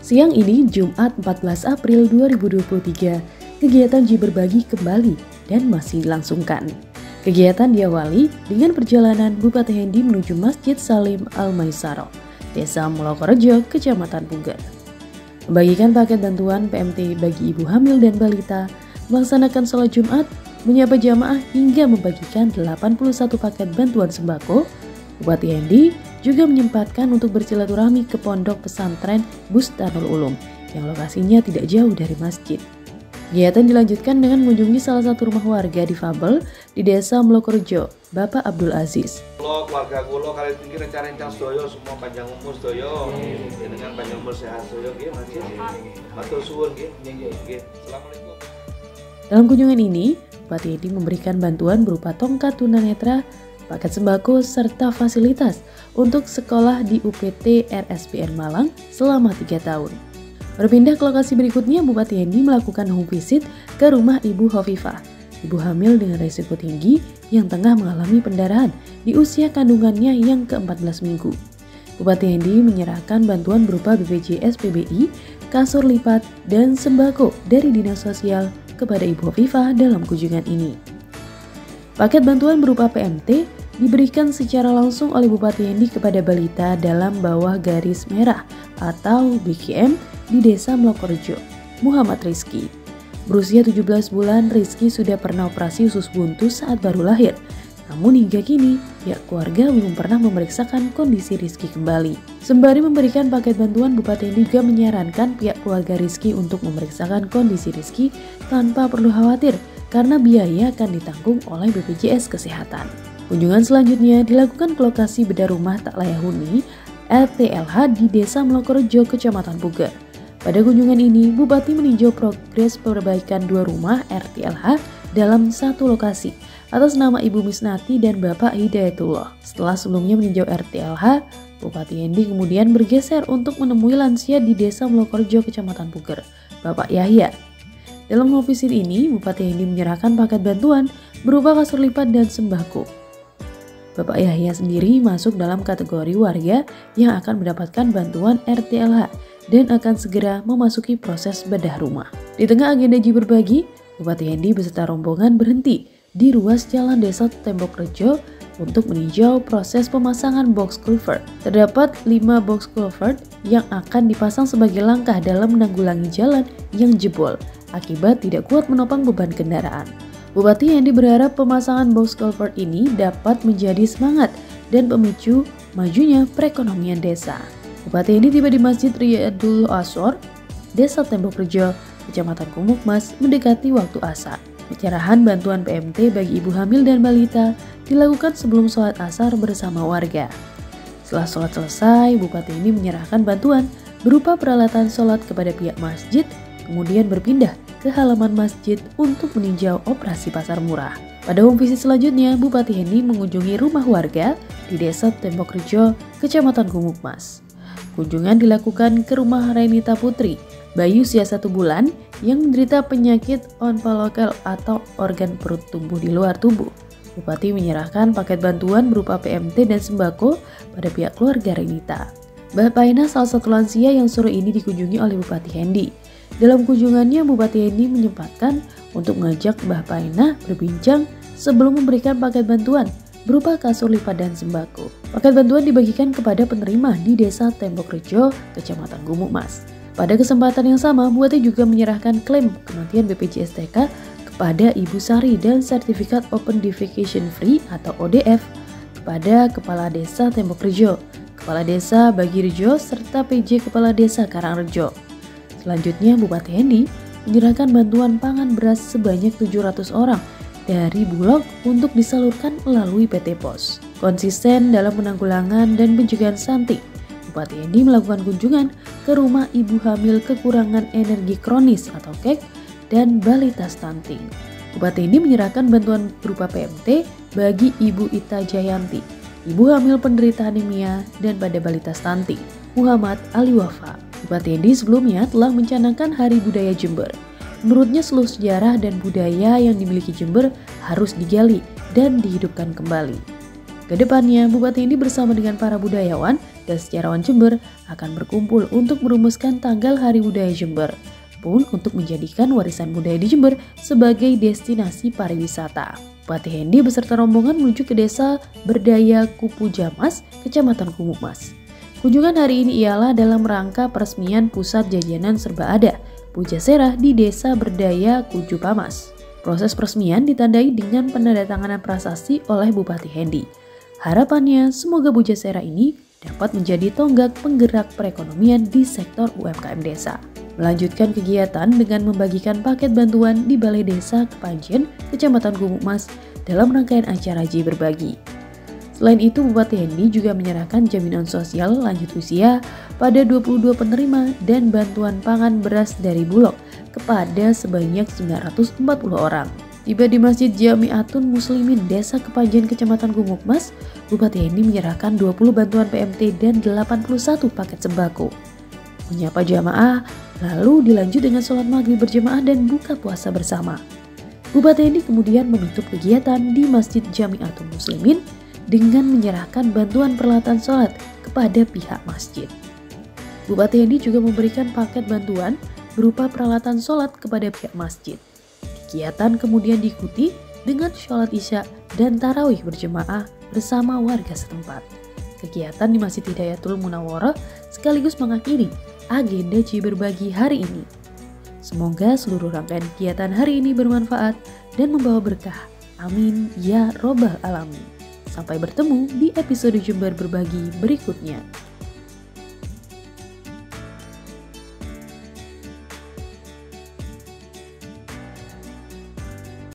Siang ini, Jumat 14 April 2023, kegiatan Ji Berbagi kembali dan masih dilangsungkan. Kegiatan diawali dengan perjalanan Bupati Hendy menuju Masjid Salim Al-Maisaro, Desa Molokorejo, Kecamatan Puger. Membagikan paket bantuan PMT bagi ibu hamil dan balita, melaksanakan sholat Jumat, menyapa jamaah hingga membagikan 81 paket bantuan sembako. Bupati Hendy juga menyempatkan untuk bersilaturahmi ke Pondok Pesantren Bustanul Ulum yang lokasinya tidak jauh dari masjid. Kegiatan dilanjutkan dengan mengunjungi salah satu rumah warga difabel di Desa Molokorejo, Bapak Abdul Aziz. Keluarga kulo kali tinggi rencana sedoyo semua panjang umur sedoyo, dengan panjang umur sehat sedoyo, masjid. Matur suwun, Assalamualaikum. Dalam kunjungan ini, Bupati Hendy memberikan bantuan berupa tongkat tunanetra, paket sembako, serta fasilitas untuk sekolah di UPT RSPN Malang selama 3 tahun. Berpindah ke lokasi berikutnya, Bupati Hendy melakukan home visit ke rumah Ibu Hovifah, ibu hamil dengan risiko tinggi yang tengah mengalami pendarahan di usia kandungannya yang ke-14 minggu. Bupati Hendy menyerahkan bantuan berupa BPJS PBI, kasur lipat, dan sembako dari Dinas Sosial kepada Ibu Hovifah dalam kunjungan ini. Paket bantuan berupa PMT diberikan secara langsung oleh Bupati Hendy kepada balita dalam bawah garis merah atau BGM di Desa Molokorejo, Muhammad Rizky. Berusia 17 bulan, Rizky sudah pernah operasi usus buntu saat baru lahir. Namun hingga kini, pihak keluarga belum pernah memeriksakan kondisi Rizky kembali. Sembari memberikan paket bantuan, Bupati Hendy juga menyarankan pihak keluarga Rizky untuk memeriksakan kondisi Rizky tanpa perlu khawatir karena biaya akan ditanggung oleh BPJS Kesehatan. Kunjungan selanjutnya dilakukan ke lokasi bedah rumah tak layak huni RTLH di Desa Molokorejo, Kecamatan Puger. Pada kunjungan ini, Bupati meninjau progres perbaikan 2 rumah RTLH dalam satu lokasi atas nama Ibu Misnati dan Bapak Hidayatullah. Setelah sebelumnya meninjau RTLH, Bupati Hendy kemudian bergeser untuk menemui lansia di Desa Molokorejo, Kecamatan Puger, Bapak Yahya. Dalam home visit ini, Bupati Hendy menyerahkan paket bantuan berupa kasur lipat dan sembako. Bapak Yahya sendiri masuk dalam kategori warga yang akan mendapatkan bantuan RTLH dan akan segera memasuki proses bedah rumah. Di tengah agenda Ji Berbagi, Bupati Hendy beserta rombongan berhenti di ruas Jalan Desa Tembok Rejo untuk meninjau proses pemasangan box culvert. Terdapat 5 box culvert yang akan dipasang sebagai langkah dalam menanggulangi jalan yang jebol akibat tidak kuat menopang beban kendaraan. Bupati Hendy berharap pemasangan box culvert ini dapat menjadi semangat dan pemicu majunya perekonomian desa. Bupati Hendy tiba di Masjid Riyadul Asor, Desa Tembok Rejo, Kecamatan Kumukmas mendekati waktu asar. Pencerahan bantuan PMT bagi ibu hamil dan balita dilakukan sebelum sholat asar bersama warga. Setelah sholat selesai, Bupati Hendy menyerahkan bantuan berupa peralatan sholat kepada pihak masjid, kemudian berpindah ke halaman masjid untuk meninjau operasi pasar murah. Pada home visit selanjutnya, Bupati Hendy mengunjungi rumah warga di Desa Tembok Rejo, Kecamatan Kumukmas. Kunjungan dilakukan ke rumah Renita Putri, bayi usia 1 bulan yang menderita penyakit onkolokal atau organ perut tumbuh di luar tubuh. Bupati menyerahkan paket bantuan berupa PMT dan sembako pada pihak keluarga Renita. Mbah Paina salah satu lansia yang sore ini dikunjungi oleh Bupati Hendy. Dalam kunjungannya, Bupati Hendy menyempatkan untuk mengajak Mbah Paina berbincang sebelum memberikan paket bantuan berupa kasur lipat dan sembako. Paket bantuan dibagikan kepada penerima di Desa Tembok Rejo, Kecamatan Kumukmas. Pada kesempatan yang sama, Bupati juga menyerahkan klaim kematian BPJS TK kepada Ibu Sari dan sertifikat Open Defecation Free atau ODF kepada Kepala Desa Tembok Rejo, Kepala Desa Bagirejo, serta PJ Kepala Desa Karangrejo. Selanjutnya, Bupati Hendy menyerahkan bantuan pangan beras sebanyak 700 orang dari Bulog untuk disalurkan melalui PT POS. Konsisten dalam penanggulangan dan pencegahan stunting, Bupati Hendy melakukan kunjungan ke rumah ibu hamil kekurangan energi kronis atau KEK dan balita stunting. Bupati Hendy menyerahkan bantuan berupa PMT bagi Ibu Ita Jayanti, ibu hamil penderita anemia dan pada balita stunting, Muhammad Ali Wafa. Bupati Hendy sebelumnya telah mencanangkan Hari Budaya Jember. Menurutnya seluruh sejarah dan budaya yang dimiliki Jember harus digali dan dihidupkan kembali. Kedepannya, Bupati Hendi bersama dengan para budayawan dan sejarawan Jember akan berkumpul untuk merumuskan tanggal Hari Budaya Jember, pun untuk menjadikan warisan budaya di Jember sebagai destinasi pariwisata. Bupati Hendi beserta rombongan menuju ke desa Berdaya Kupu Jamas, Kecamatan Gumukmas. Kunjungan hari ini ialah dalam rangka peresmian Pusat Jajanan Serba Ada, Pujasera di Desa Berdaya Kuju Pamas. Proses peresmian ditandai dengan penandatanganan prasasti oleh Bupati Hendi. Harapannya, semoga Pujasera ini dapat menjadi tonggak penggerak perekonomian di sektor UMKM desa. Melanjutkan kegiatan dengan membagikan paket bantuan di Balai Desa Kepanjen, Kecamatan Gumukmas dalam rangkaian acara J Berbagi. Selain itu, Bupati Hendi juga menyerahkan jaminan sosial lanjut usia pada 22 penerima dan bantuan pangan beras dari Bulog kepada sebanyak 940 orang. Tiba di Masjid Jamiatun Muslimin Desa Kepanjen Kecamatan Gumukmas, Bupati Hendi menyerahkan 20 bantuan PMT dan 81 paket sembako. Menyapa jamaah, lalu dilanjut dengan sholat maghrib berjamaah dan buka puasa bersama. Bupati Hendi kemudian menutup kegiatan di Masjid Jamiatun Muslimin dengan menyerahkan bantuan peralatan sholat kepada pihak masjid. Bupati Hendi juga memberikan paket bantuan berupa peralatan sholat kepada pihak masjid. Kegiatan kemudian diikuti dengan sholat isya dan tarawih berjemaah bersama warga setempat. Kegiatan di Masjid Hidayatul Munawwarah sekaligus mengakhiri agenda J Berbagi hari ini. Semoga seluruh rangkaian kegiatan hari ini bermanfaat dan membawa berkah. Amin ya robbal alamin. Sampai bertemu di episode Jember Berbagi berikutnya.